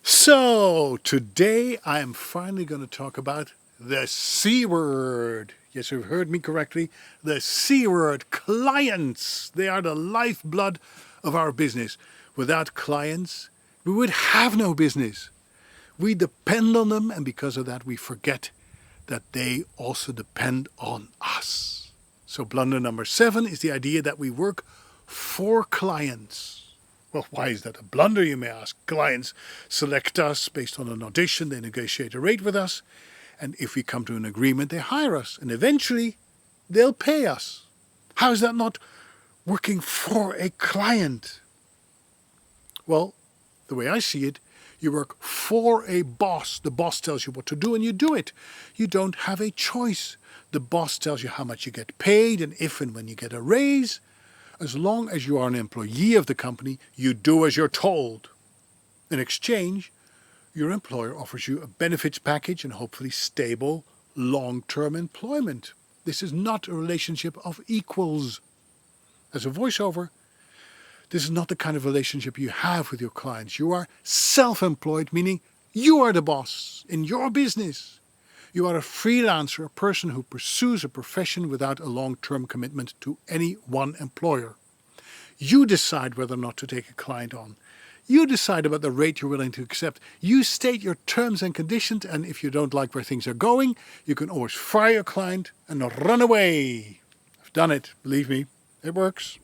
So, today I am finally going to talk about the C word. Yes, you've heard me correctly. The C word, clients. They are the lifeblood of our business. Without clients, we would have no business. We depend on them, and because of that, we forget that they also depend on us. So, blunder number 7 is the idea that we work for clients. Well, why is that a blunder, you may ask? Clients select us based on an audition, they negotiate a rate with us, and if we come to an agreement, they hire us, and eventually they'll pay us. How is that not working for a client? Well, the way I see it, you work for a boss. The boss tells you what to do and you do it. You don't have a choice. The boss tells you how much you get paid and if and when you get a raise. As long as you are an employee of the company, you do as you're told. In exchange, your employer offers you a benefits package and hopefully stable, long-term employment. This is not a relationship of equals. As a voiceover, this is not the kind of relationship you have with your clients. You are self-employed, meaning you are the boss in your business. You are a freelancer, a person who pursues a profession without a long-term commitment to any one employer. You decide whether or not to take a client on. You decide about the rate you're willing to accept. You state your terms and conditions, and if you don't like where things are going, you can always fire your client and run away. I've done it, believe me, it works.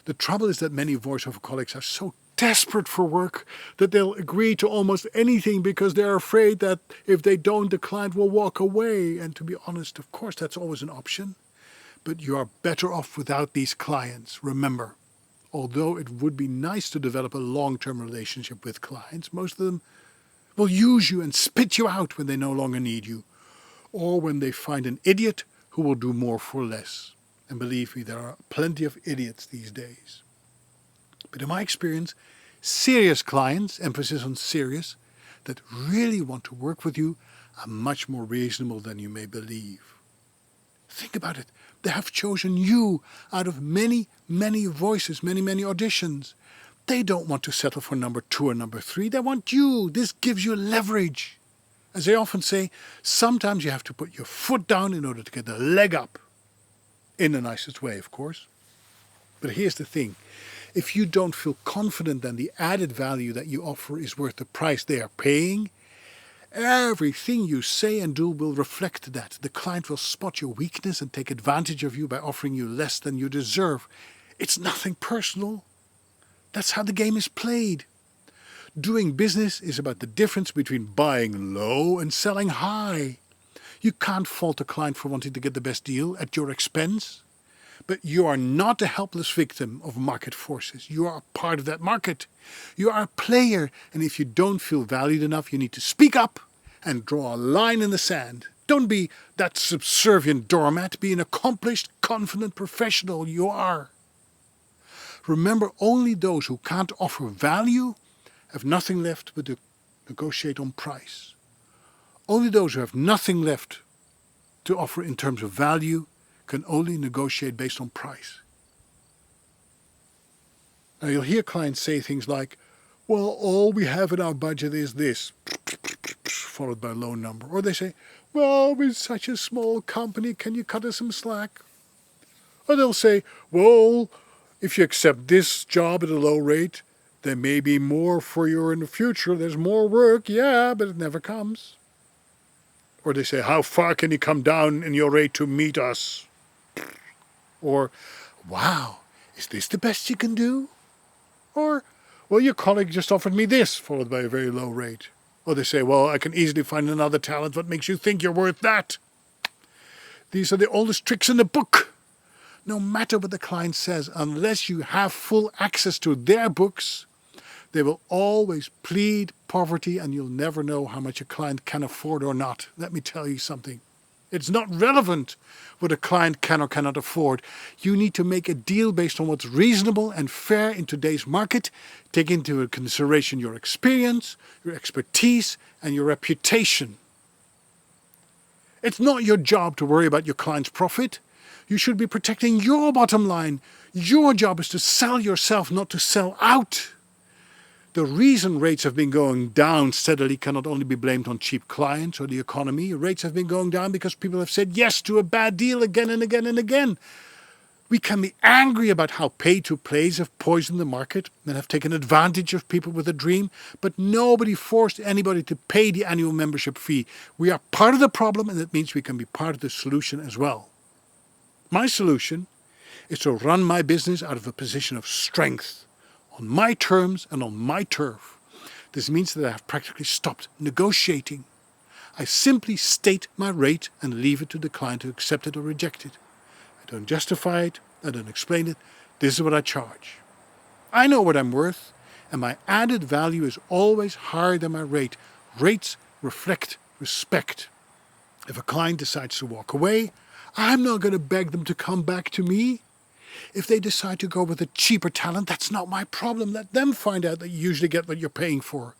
The trouble is that many voiceover colleagues are so desperate for work that they'll agree to almost anything because they're afraid that if they don't, the client will walk away. And to be honest, of course, that's always an option. But you are better off without these clients. Remember, although it would be nice to develop a long-term relationship with clients, most of them will use you and spit you out when they no longer need you, or when they find an idiot who will do more for less. And believe me, there are plenty of idiots these days. But in my experience, serious clients, emphasis on serious, that really want to work with you are much more reasonable than you may believe. Think about it. They have chosen you out of many, many voices, many, many auditions. They don't want to settle for number 2 or number 3. They want you. This gives you leverage. As they often say, sometimes you have to put your foot down in order to get the leg up. In the nicest way, of course. But here's the thing. If you don't feel confident that the added value that you offer is worth the price they are paying, everything you say and do will reflect that. The client will spot your weakness and take advantage of you by offering you less than you deserve. It's nothing personal. That's how the game is played. Doing business is about the difference between buying low and selling high. You can't fault a client for wanting to get the best deal at your expense. But you are not a helpless victim of market forces. You are a part of that market. You are a player, and if you don't feel valued enough, you need to speak up and draw a line in the sand. Don't be that subservient doormat. Be an accomplished, confident professional you are. Remember, only those who can't offer value have nothing left but to negotiate on price. Only those who have nothing left to offer in terms of value can only negotiate based on price. Now you'll hear clients say things like, well, all we have in our budget is this, followed by a low number. Or they say, well, we're such a small company, can you cut us some slack? Or they'll say, well, if you accept this job at a low rate, there may be more for you in the future. There's more work, yeah, but it never comes. Or they say, how far can you come down in your rate to meet us? Or, wow, is this the best you can do? Or, well, your colleague just offered me this, followed by a very low rate. Or they say, well, I can easily find another talent. What makes you think you're worth that? These are the oldest tricks in the book. No matter what the client says, unless you have full access to their books, they will always plead poverty, and you'll never know how much a client can afford or not. Let me tell you something. It's not relevant what a client can or cannot afford. You need to make a deal based on what's reasonable and fair in today's market. Take into consideration your experience, your expertise, and your reputation. It's not your job to worry about your client's profit. You should be protecting your bottom line. Your job is to sell yourself, not to sell out. The reason rates have been going down steadily cannot only be blamed on cheap clients or the economy. Rates have been going down because people have said yes to a bad deal again and again and again. We can be angry about how pay-to-plays have poisoned the market and have taken advantage of people with a dream, but nobody forced anybody to pay the annual membership fee. We are part of the problem, and that means we can be part of the solution as well. My solution is to run my business out of a position of strength, on my terms and on my turf. This means that I have practically stopped negotiating. I simply state my rate and leave it to the client to accept it or reject it. I don't justify it, I don't explain it. This is what I charge. I know what I'm worth, and my added value is always higher than my rate. Rates reflect respect. If a client decides to walk away, I'm not going to beg them to come back to me. If they decide to go with a cheaper talent, that's not my problem. Let them find out that you usually get what you're paying for.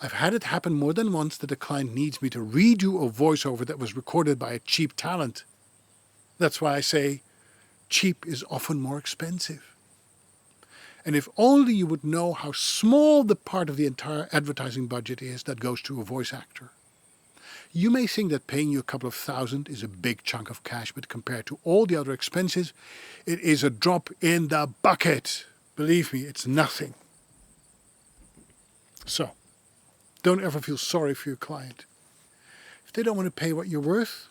I've had it happen more than once that a client needs me to redo a voiceover that was recorded by a cheap talent. That's why I say cheap is often more expensive. And if only you would know how small the part of the entire advertising budget is that goes to a voice actor. You may think that paying you a couple of $1,000 is a big chunk of cash, but compared to all the other expenses, it is a drop in the bucket. Believe me, it's nothing. So, don't ever feel sorry for your client. If they don't want to pay what you're worth,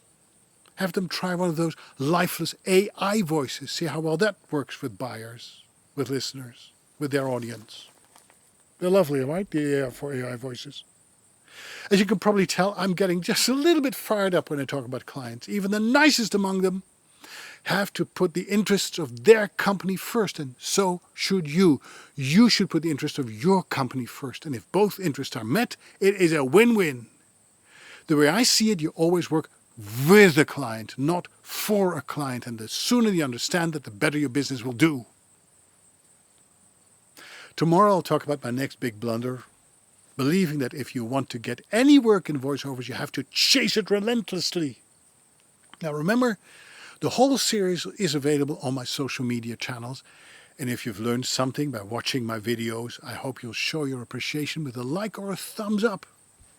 have them try one of those lifeless AI voices. See how well that works with buyers, with listeners, with their audience. They're lovely, right? The AI voices. As you can probably tell, I'm getting just a little bit fired up when I talk about clients. Even the nicest among them have to put the interests of their company first, and so should you. You should put the interest of your company first, and if both interests are met, it is a win-win. The way I see it, you always work with a client, not for a client, and the sooner you understand that, the better your business will do. Tomorrow I'll talk about my next big blunder, believing that if you want to get any work in voiceovers, you have to chase it relentlessly. Now remember, the whole series is available on my social media channels, and if you've learned something by watching my videos, I hope you'll show your appreciation with a like or a thumbs up.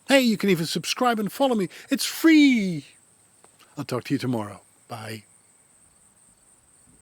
Hey, you can even subscribe and follow me. It's free. I'll talk to you tomorrow. Bye.